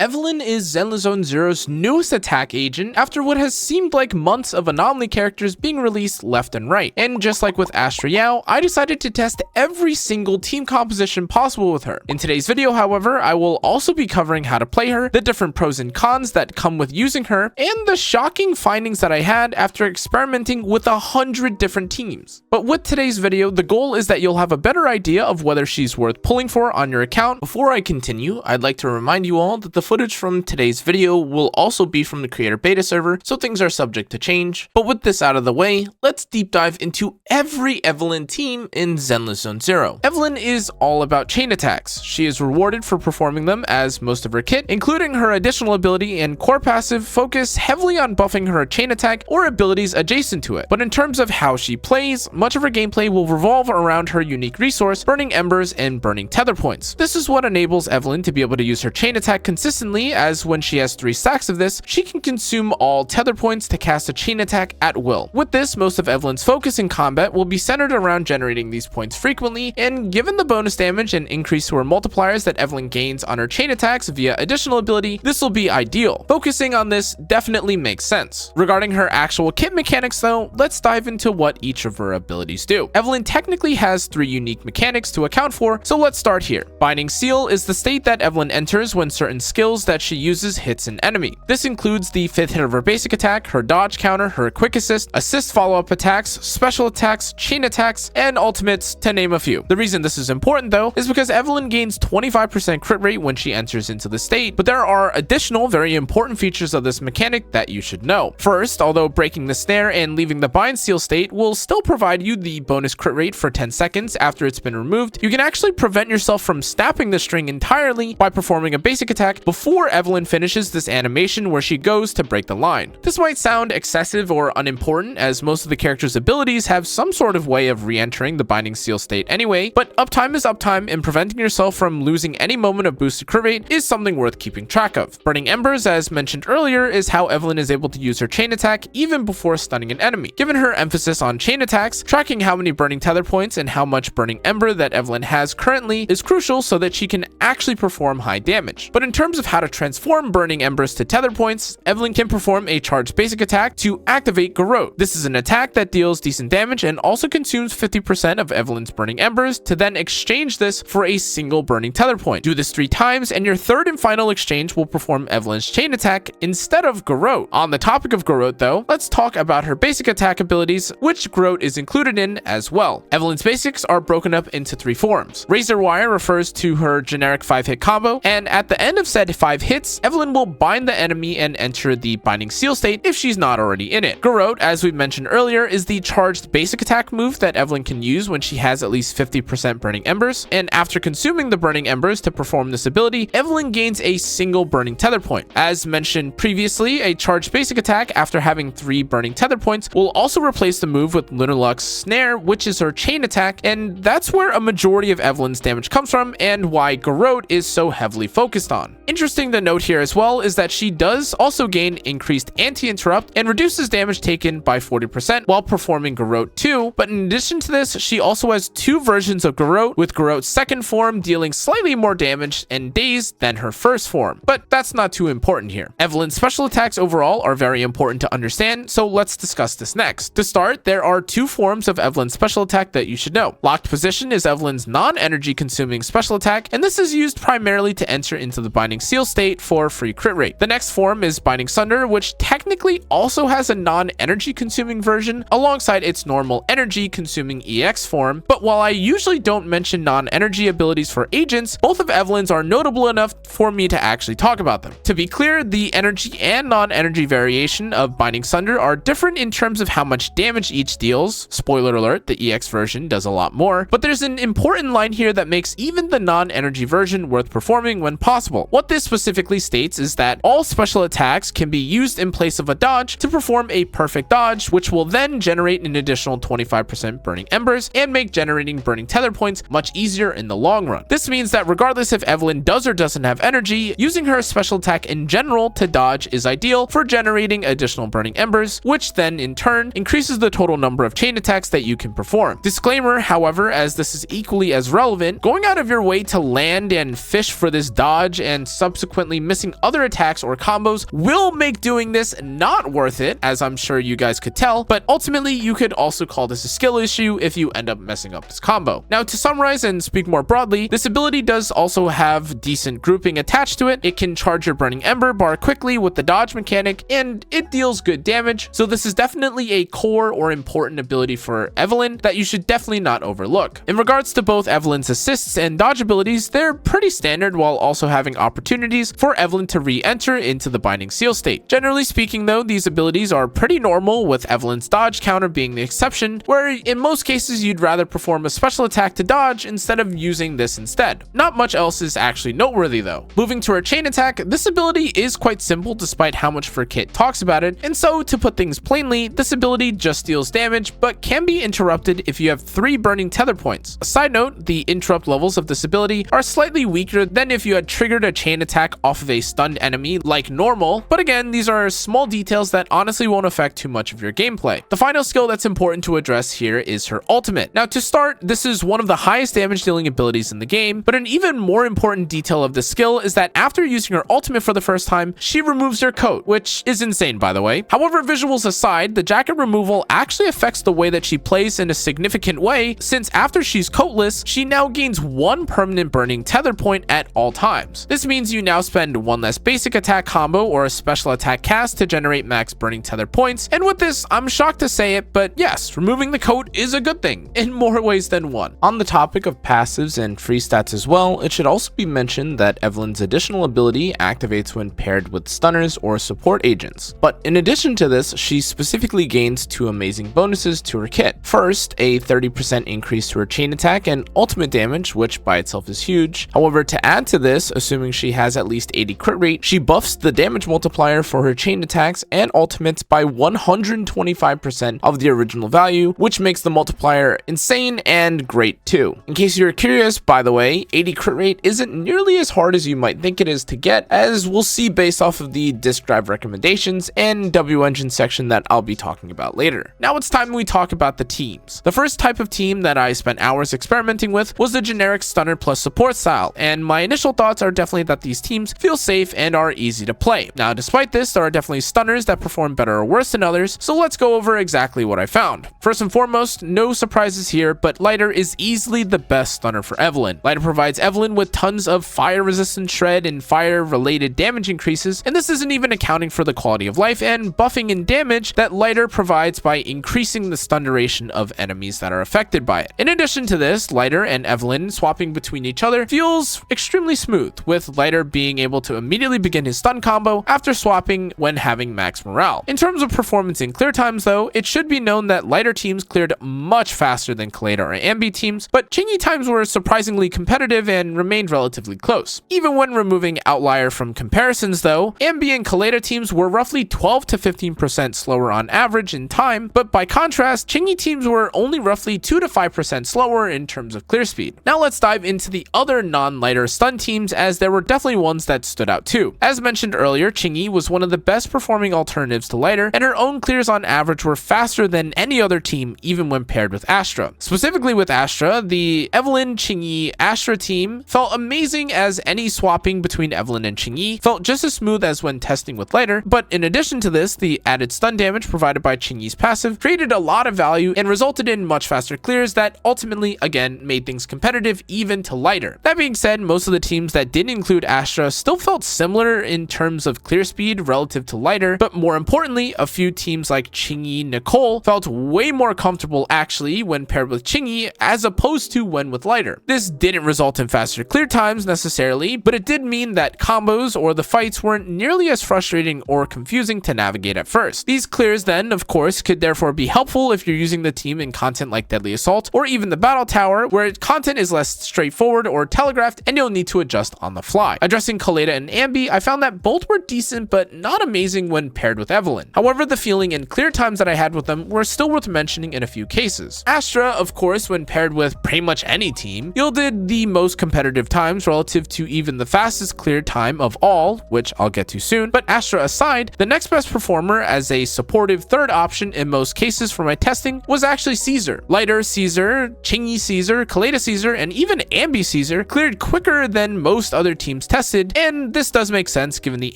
Evelyn is ZenlessZoneZero's newest attack agent after what has seemed like months of anomaly characters being released left and right. And just like with Astra, I decided to test every single team composition possible with her. In today's video, however, I will also be covering how to play her, the different pros and cons that come with using her, and the shocking findings that I had after experimenting with 100 different teams. But with today's video, the goal is that you'll have a better idea of whether she's worth pulling for on your account. Before I continue, I'd like to remind you all that the footage from today's video will also be from the creator beta server, so things are subject to change. But with this out of the way, let's deep dive into every Evelyn team in ZenlessZoneZero. Evelyn is all about chain attacks. She is rewarded for performing them, as most of her kit, including her additional ability and core passive, focus heavily on buffing her chain attack or abilities adjacent to it. But in terms of how she plays, much of her gameplay will revolve around her unique resource, burning embers and burning tether points. This is what enables Evelyn to be able to use her chain attack consistently, as when she has 3 stacks of this, she can consume all tether points to cast a chain attack at will. With this, most of Evelyn's focus in combat will be centered around generating these points frequently, and given the bonus damage and increase to her multipliers that Evelyn gains on her chain attacks via additional ability, this will be ideal. Focusing on this definitely makes sense. Regarding her actual kit mechanics though, let's dive into what each of her abilities do. Evelyn technically has 3 unique mechanics to account for, so let's start here. Binding Seal is the state that Evelyn enters when certain skills that she uses hits an enemy. This includes the 5th hit of her basic attack, her dodge counter, her quick assist follow-up attacks, special attacks, chain attacks, and ultimates, to name a few. The reason this is important though is because Evelyn gains 25% crit rate when she enters into the state, but there are additional very important features of this mechanic that you should know. First, although breaking the snare and leaving the bind seal state will still provide you the bonus crit rate for 10 seconds after it's been removed, you can actually prevent yourself from snapping the string entirely by performing a basic attack before Evelyn finishes this animation where she goes to break the line. This might sound excessive or unimportant, as most of the character's abilities have some sort of way of re-entering the binding seal state anyway, but uptime is uptime, and preventing yourself from losing any moment of boosted crit rate is something worth keeping track of. Burning embers, as mentioned earlier, is how Evelyn is able to use her chain attack even before stunning an enemy. Given her emphasis on chain attacks, tracking how many burning tether points and how much burning ember that Evelyn has currently is crucial so that she can actually perform high damage. But in terms of how to transform burning embers to tether points, Evelyn can perform a charged basic attack to activate Garrote. This is an attack that deals decent damage and also consumes 50% of Evelyn's burning embers to then exchange this for a single burning tether point. Do this 3 times and your third and final exchange will perform Evelyn's chain attack instead of Garrote. On the topic of Garrote though, let's talk about her basic attack abilities, which Garrote is included in as well. Evelyn's basics are broken up into 3 forms. Razor Wire refers to her generic 5-hit combo, and at the end of said 5 hits, Evelyn will bind the enemy and enter the binding seal state if she's not already in it. Garrote, as we mentioned earlier, is the charged basic attack move that Evelyn can use when she has at least 50% burning embers, and after consuming the burning embers to perform this ability, Evelyn gains a single burning tether point. As mentioned previously, a charged basic attack after having 3 burning tether points will also replace the move with Lunar Luck's snare, which is her chain attack, and that's where a majority of Evelyn's damage comes from and why Garrote is so heavily focused on. Interesting to note here as well is that she does also gain increased anti-interrupt and reduces damage taken by 40% while performing Garrote too, but in addition to this, she also has 2 versions of Garrote, with Garrote's second form dealing slightly more damage and daze than her first form, but that's not too important here. Evelyn's special attacks overall are very important to understand, so let's discuss this next. To start, there are 2 forms of Evelyn's special attack that you should know. Locked Position is Evelyn's non-energy consuming special attack, and this is used primarily to enter into the binding seal state for free crit rate. The next form is Binding Sunder, which technically also has a non-energy consuming version alongside its normal energy consuming EX form, but while I usually don't mention non-energy abilities for agents, both of Evelyn's are notable enough for me to actually talk about them. To be clear, the energy and non-energy variation of Binding Sunder are different in terms of how much damage each deals. Spoiler alert, the EX version does a lot more, but there's an important line here that makes even the non-energy version worth performing when possible. What this specifically states is that all special attacks can be used in place of a dodge to perform a perfect dodge, which will then generate an additional 25% burning embers and make generating burning tether points much easier in the long run. This means that regardless if Evelyn does or doesn't have energy, using her special attack in general to dodge is ideal for generating additional burning embers, which then in turn increases the total number of chain attacks that you can perform. Disclaimer, however, as this is equally as relevant, going out of your way to land and fish for this dodge and subsequently missing other attacks or combos will make doing this not worth it, as I'm sure you guys could tell, but ultimately you could also call this a skill issue if you end up messing up this combo. Now, to summarize and speak more broadly, this ability does also have decent grouping attached to it. It can charge your Burning Ember bar quickly with the dodge mechanic, and it deals good damage, so this is definitely a core or important ability for Evelyn that you should definitely not overlook. In regards to both Evelyn's assists and dodge abilities, they're pretty standard while also having opportunities for Evelyn to re-enter into the Binding Seal state. Generally speaking though, these abilities are pretty normal, with Evelyn's dodge counter being the exception, where in most cases you'd rather perform a special attack to dodge instead of using this instead. Not much else is actually noteworthy though. Moving to her chain attack, this ability is quite simple despite how much Kit talks about it, and so to put things plainly, this ability just deals damage but can be interrupted if you have 3 burning tether points. A side note, the interrupt levels of this ability are slightly weaker than if you had triggered a chain attack off of a stunned enemy like normal, but again, these are small details that honestly won't affect too much of your gameplay. The final skill that's important to address here is her ultimate. Now, to start, this is one of the highest damage dealing abilities in the game, but an even more important detail of this skill is that after using her ultimate for the first time, she removes her coat, which is insane by the way. However, visuals aside, the jacket removal actually affects the way that she plays in a significant way, since after she's coatless, she now gains 1 permanent burning tether point at all times. This means you now spend 1 less basic attack combo or a special attack cast to generate max burning tether points, and with this, I'm shocked to say it, but yes, removing the coat is a good thing, in more ways than one. On the topic of passives and free stats as well, it should also be mentioned that Evelyn's additional ability activates when paired with stunners or support agents. But in addition to this, she specifically gains 2 amazing bonuses to her kit. First, a 30% increase to her chain attack and ultimate damage, which by itself is huge. However, to add to this, assuming she has at least 80 crit rate, she buffs the damage multiplier for her chain attacks and ultimates by 125% of the original value, which makes the multiplier insane and great too. In case you're curious, by the way, 80 crit rate isn't nearly as hard as you might think it is to get, as we'll see based off of the disk drive recommendations and W engine section that I'll be talking about later. Now it's time we talk about the teams. The first type of team that I spent hours experimenting with was the generic stunner plus support style, and my initial thoughts are definitely that these teams feel safe and are easy to play. Now despite this, there are definitely stunners that perform better or worse than others, so let's go over exactly what I found. First and foremost, no surprises here, but Lighter is easily the best stunner for Evelyn. Lighter provides Evelyn with tons of fire resistant shred and fire related damage increases, and this isn't even accounting for the quality of life and buffing and damage that Lighter provides by increasing the stun duration of enemies that are affected by it. In addition to this, Lighter and Evelyn swapping between each other feels extremely smooth, with Lighter being able to immediately begin his stun combo after swapping when having max morale. In terms of performance in clear times though, it should be known that Lighter teams cleared much faster than Kaleda or Ambi teams, but Chingy times were surprisingly competitive and remained relatively close. Even when removing outlier from comparisons though, Ambi and Kaleda teams were roughly 12 to 15% slower on average in time, but by contrast, Chingy teams were only roughly 2 to 5% slower in terms of clear speed. Now let's dive into the other non-Lighter stun teams, as there were definitely ones that stood out too. As mentioned earlier, Chingy was one of the best performing alternatives to Lighter, and her own clears on average were faster than any other team, even when paired with Astra. Specifically with Astra, the Evelyn, Chingy, Astra team felt amazing, as any swapping between Evelyn and Chingy felt just as smooth as when testing with Lighter, but in addition to this, the added stun damage provided by Chingy's passive created a lot of value and resulted in much faster clears that ultimately, again, made things competitive even to Lighter. That being said, most of the teams that didn't include Astra still felt similar in terms of clear speed relative to Lighter, but more importantly, a few teams like Chingy, Nicole felt way more comfortable actually when paired with Chingy as opposed to when with Lighter. This didn't result in faster clear times necessarily, but it did mean that combos or the fights weren't nearly as frustrating or confusing to navigate at first. These clears then, of course, could therefore be helpful if you're using the team in content like Deadly Assault or even the Battle Tower, where content is less straightforward or telegraphed and you'll need to adjust on the fly. Addressing Kaleda and Ambi, I found that both were decent but not amazing when paired with Evelyn. However, the feeling and clear times that I had with them were still worth mentioning in a few cases. Astra, of course, when paired with pretty much any team, yielded the most competitive times relative to even the fastest clear time of all, which I'll get to soon, but Astra aside, the next best performer as a supportive third option in most cases for my testing was was actually Caesar. Lighter Caesar, Chingy Caesar, Kaleda Caesar, and even Ambi Caesar cleared quicker than most other teams tested, and this does make sense given the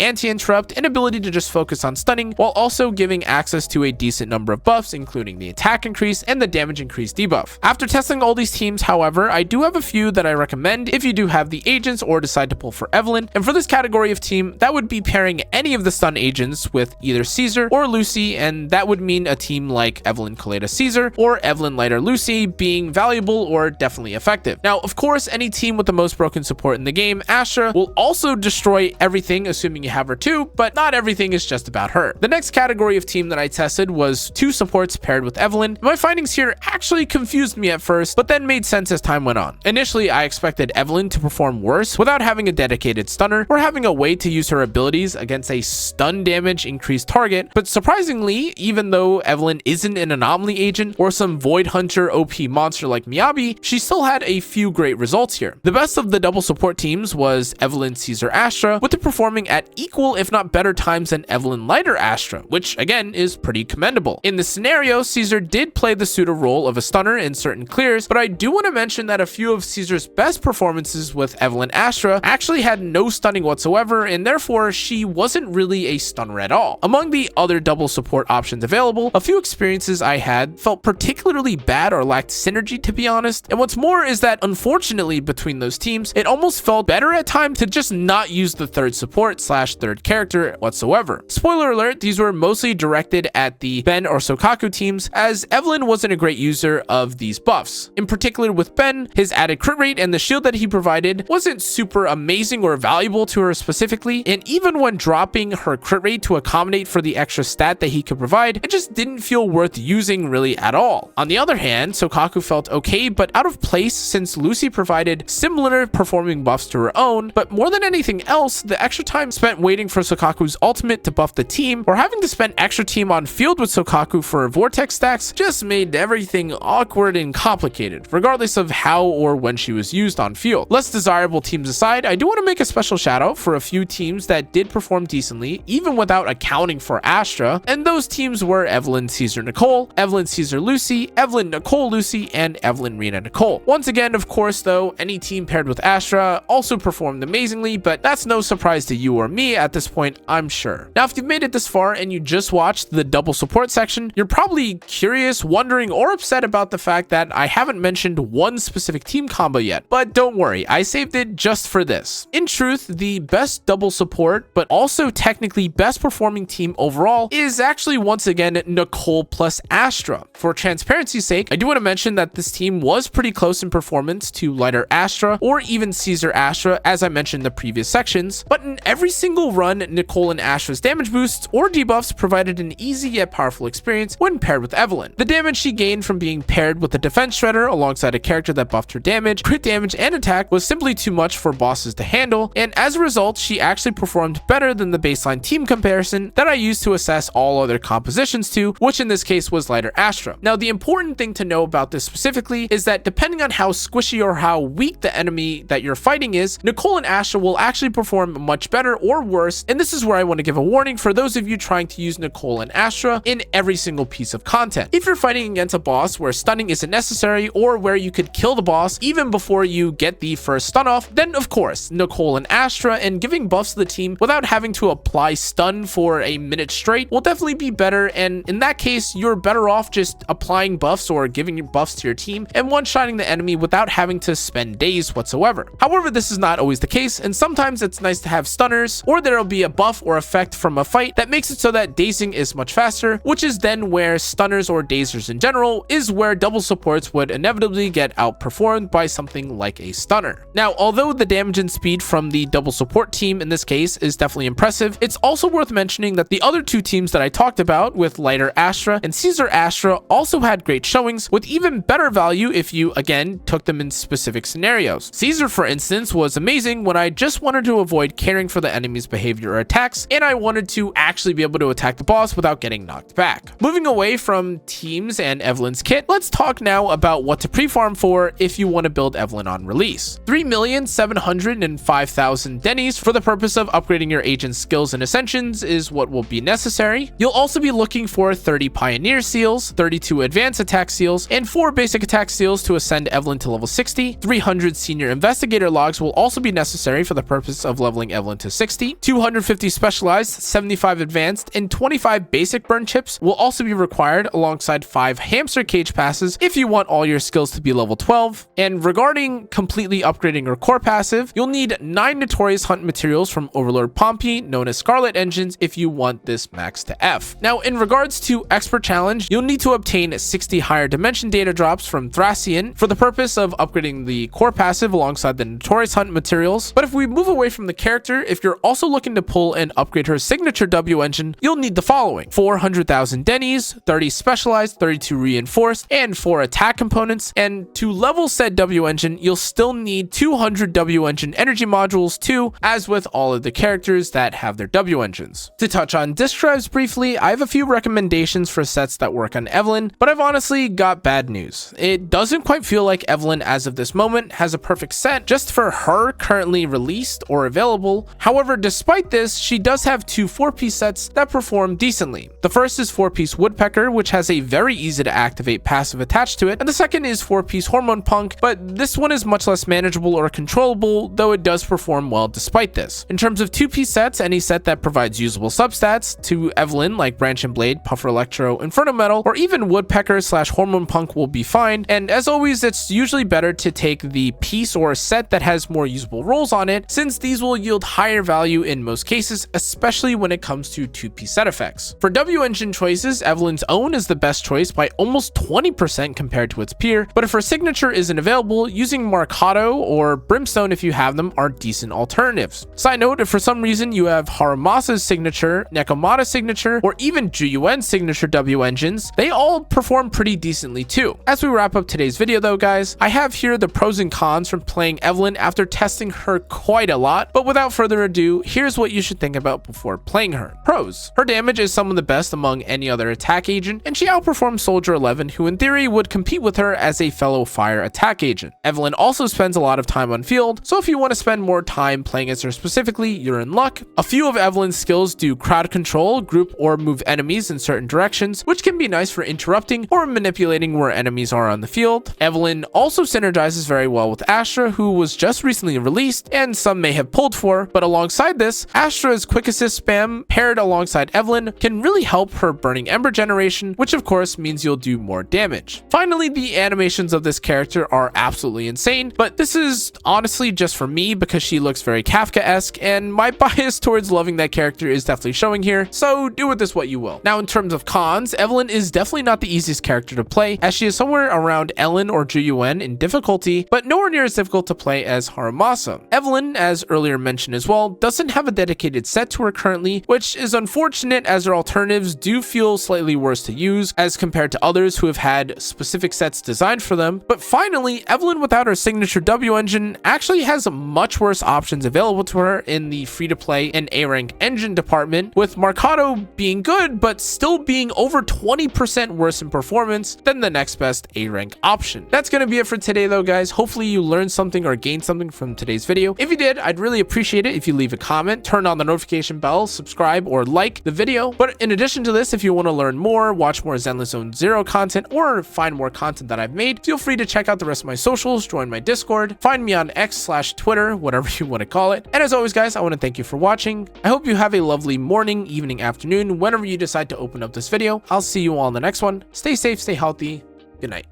anti-interrupt and ability to just focus on stunning while also giving access to a decent number of buffs, including the attack increase and the damage increase debuff. After testing all these teams, however, I do have a few that I recommend if you do have the agents or decide to pull for Evelyn, and for this category of team, that would be pairing any of the stun agents with either Caesar or Lucy, and that would mean a team like Evelyn Kaleda Caesar or Evelyn Lighter Lucy being valuable or definitely effective. Now, of course, any team with the most broken support in the game, Astra, will also destroy everything, assuming you have her too, but not everything is just about her. The next category of team that I tested was two supports paired with Evelyn. My findings here actually confused me at first, but then made sense as time went on. Initially, I expected Evelyn to perform worse without having a dedicated stunner or having a way to use her abilities against a stun damage increased target, but surprisingly, even though Evelyn isn't an anomaly agent or some void hunter OP monster like Miyabi, she still had a few great results here. The best of the double support teams was Evelyn Caesar Astra, with it performing at equal if not better times than Evelyn Lighter Astra, which again is pretty commendable. In this scenario, Caesar did play the pseudo role of a stunner in certain clears, but I do want to mention that a few of Caesar's best performances with Evelyn Astra actually had no stunning whatsoever, and therefore she wasn't really a stunner at all. Among the other double support options available, a few experiences I had felt particularly bad or lacked synergy, to be honest, and what's more is that unfortunately between those teams, it almost felt better at times to just not use the third support slash third character whatsoever. Spoiler alert, these were mostly directed at the Ben or Sokaku teams, as Evelyn wasn't a great user of these buffs. In particular with Ben, his added crit rate and the shield that he provided wasn't super amazing or valuable to her specifically, and even when dropping her crit rate to accommodate for the extra stat that he could provide, it just didn't feel worth using really at all. On the other hand, Sokaku felt okay but out of place since Lucy provided similar performing buffs to her own, but more than anything else, the extra time spent waiting for Sokaku's ultimate to buff the team or having to spend extra team on field with Sokaku for vortex stacks just made everything awkward and complicated, regardless of how or when she was used on field. Less desirable teams aside, I do want to make a special shout out for a few teams that did perform decently, even without accounting for Astra, and those teams were Evelyn Caesar Nicole, Evelyn Caesar Lucy, Evelyn Nicole Lucy, and Evelyn Rena Nicole. Once again, of course though, any team paired with Astra also performed amazingly, but that's no surprise to you or me at this point, I'm sure. Now, if you've made it this far and you just watched the double support section, you're probably curious, wondering, or upset about the fact that I haven't mentioned one specific team combo yet, but don't worry, I saved it just for this. In truth, the best double support, but also technically best performing team overall is actually once again Nicole plus Astra. For transparency's sake, I do want to mention that this team was pretty close in performance to Lighter Astra or even Caesar Astra, as I mentioned in the previous sections, but in every single run, Nicole and Astra's damage boosts or debuffs provided an easy yet powerful experience when paired with Evelyn. The damage she gained from being paired with a defense shredder alongside a character that buffed her damage, crit damage, and attack was simply too much for bosses to handle, and as a result, she actually performed better than the baseline team comparison that I used to assess all other compositions to, which in this case was Lighter Astra. Now, the important thing to know about this specifically is that depending on how squishy or how weak the enemy that you're fighting is, Nicole and Astra will actually perform much better or worse, and this is where I want to give a warning for those of you trying to use Nicole and Astra in every single piece of content. If you're fighting against a boss where stunning isn't necessary or where you could kill the boss even before you get the first stun off, then of course, Nicole and Astra and giving buffs to the team without having to apply stun for a minute straight will definitely be better, and in that case, you're better off just applying buffs or giving your buffs to your team and one-shotting the enemy without having to spend days whatsoever. However, this is not always the case, and sometimes it's nice to have stunners, or there'll be a buff or effect from a fight that makes it so that dazing is much faster, which is then where stunners or dazers in general is where double supports would inevitably get outperformed by something like a stunner. Now, although the damage and speed from the double support team in this case is definitely impressive, it's also worth mentioning that the other two teams that I talked about with Lighter Astra and Caesar Astra also had great showings with even better value if you again took them in specific scenarios. Caesar, for instance, was amazing when I just wanted to avoid caring for the enemy's behavior or attacks, and I wanted to actually be able to attack the boss without getting knocked back. Moving away from teams and Evelyn's kit, let's talk now about what to pre-farm for if you want to build Evelyn on release. 3,705,000 Dennies for the purpose of upgrading your agent's skills and ascensions is what will be necessary. You'll also be looking for 30 Pioneer Seals, 30 32 advanced attack seals, and 4 basic attack seals to ascend Evelyn to level 60. 300 senior investigator logs will also be necessary for the purpose of leveling Evelyn to 60. 250 specialized, 75 advanced, and 25 basic burn chips will also be required, alongside 5 hamster cage passes if you want all your skills to be level 12. And regarding completely upgrading your core passive, you'll need 9 notorious hunt materials from Overlord Pompey, known as Scarlet Engines, if you want this max to F. Now, in regards to expert challenge, you'll need to obtain 60 higher dimension data drops from Thracian for the purpose of upgrading the core passive alongside the notorious hunt materials. But if we move away from the character, if you're also looking to pull and upgrade her signature W engine, you'll need the following: 400,000 Denny's, 30 specialized, 32 reinforced, and 4 attack components. And to level said W engine, you'll still need 200 W engine energy modules too, as with all of the characters that have their W engines. To touch on disk drives briefly, I have a few recommendations for sets that work on Evelyn, but I've honestly got bad news. It doesn't quite feel like Evelyn as of this moment has a perfect set just for her currently released or available. However, despite this, she does have 2 4-piece sets that perform decently. The first is 4-piece Woodpecker, which has a very easy to activate passive attached to it, and the second is 4-piece Hormone Punk, but this one is much less manageable or controllable, though it does perform well despite this. In terms of 2-piece sets, any set that provides usable substats to Evelyn like Branch and Blade, Puffer Electro, Inferno Metal, or even Woodpecker / Hormone Punk will be fine. And as always, it's usually better to take the piece or set that has more usable roles on it, since these will yield higher value in most cases, especially when it comes to 2-piece set effects. For W engine choices, Evelyn's own is the best choice by almost 20% compared to its peer, but if her signature isn't available, using Marcato or Brimstone if you have them are decent alternatives. Side note, if for some reason you have Harumasa's signature, Nekomata's signature, or even Juyuen's signature W engines, they all perform pretty decently too. As we wrap up today's video though, guys, I have here the pros and cons from playing Evelyn after testing her quite a lot, but without further ado, here's what you should think about before playing her. Pros: her damage is some of the best among any other attack agent, and she outperforms Soldier 11, who in theory would compete with her as a fellow fire attack agent. Evelyn also spends a lot of time on field, so if you want to spend more time playing as her specifically, you're in luck. A few of Evelyn's skills do crowd control, group or move enemies in certain directions, which can be nice for interrupting or manipulating where enemies are on the field. Evelyn also synergizes very well with Astra, who was just recently released and some may have pulled for, but alongside this, Astra's quick assist spam paired alongside Evelyn can really help her burning ember generation, which of course means you'll do more damage. Finally, the animations of this character are absolutely insane, but this is honestly just for me because she looks very Kafka-esque, and my bias towards loving that character is definitely showing here, so do with this what you will. Now, in terms of cons, Evelyn is definitely not the easiest character to play, as she is somewhere around Ellen or Juyuen in difficulty, but nowhere near as difficult to play as Harumasa. Evelyn, as earlier mentioned as well, doesn't have a dedicated set to her currently, which is unfortunate as her alternatives do feel slightly worse to use as compared to others who have had specific sets designed for them. But finally, Evelyn without her signature W engine actually has much worse options available to her in the free-to-play and A-rank engine department, with Marcato being good but still being over 20% worse in performance than the next best A-rank option. That's going to be it for today though, guys. Hopefully you learned something or gained something from today's video. If you did, I'd really appreciate it if you leave a comment, turn on the notification bell, subscribe, or like the video. But in addition to this, if you want to learn more, watch more ZenlessZoneZero content, or find more content that I've made, feel free to check out the rest of my socials, join my Discord, find me on X/Twitter, whatever you want to call it. And as always, guys, I want to thank you for watching. I hope you have a lovely morning, evening, afternoon, whenever you decide to open up this video. I'll see you all in the next one. Stay safe, stay healthy. Good night.